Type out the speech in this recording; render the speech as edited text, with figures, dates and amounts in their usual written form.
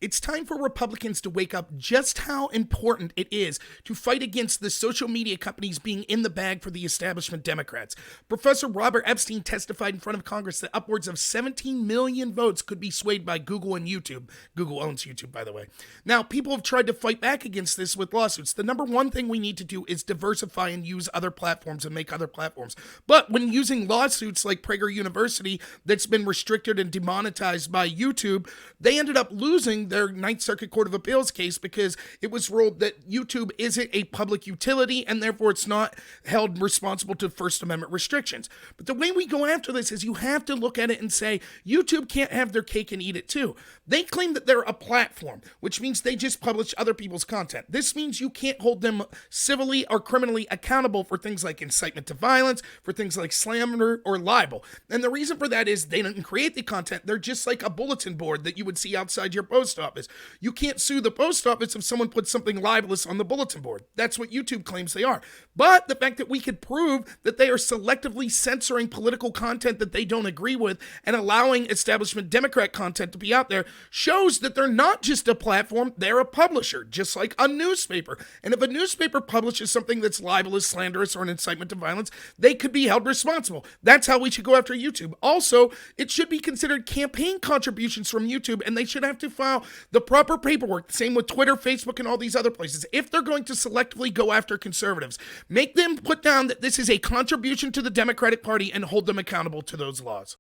It's time for Republicans to wake up just how important it is to fight against the social media companies being in the bag for the establishment Democrats. Professor Robert Epstein testified in front of Congress that upwards of 17 million votes could be swayed by Google and YouTube. Google owns YouTube, by the way. Now, people have tried to fight back against this with lawsuits. The number one thing we need to do is diversify and use other platforms and make other platforms. But when using lawsuits like PragerU University that's been restricted and demonetized by YouTube, they ended up losing their Ninth Circuit Court of Appeals case because it was ruled that YouTube isn't a public utility and therefore it's not held responsible to First Amendment restrictions. But the way we go after this is you have to look at it and say, YouTube can't have their cake and eat it too. They claim that they're a platform, which means they just publish other people's content. This means you can't hold them civilly or criminally accountable for things like incitement to violence, for things like slander or libel. And the reason for that is they didn't create the content. They're just like a bulletin board that you would see outside your post office. You can't sue the post office if someone puts something libelous on the bulletin board. That's what YouTube claims they are. But the fact that we could prove that they are selectively censoring political content that they don't agree with and allowing establishment Democrat content to be out there shows that they're not just a platform, they're a publisher, just like a newspaper. And if a newspaper publishes something that's libelous, slanderous, or an incitement to violence, they could be held responsible. That's how we should go after YouTube. Also, it should be considered campaign contributions from YouTube, and they should have to file the proper paperwork. Same with Twitter, Facebook, and all these other places. If they're going to selectively go after conservatives, make them put down that this is a contribution to the Democratic Party and hold them accountable to those laws.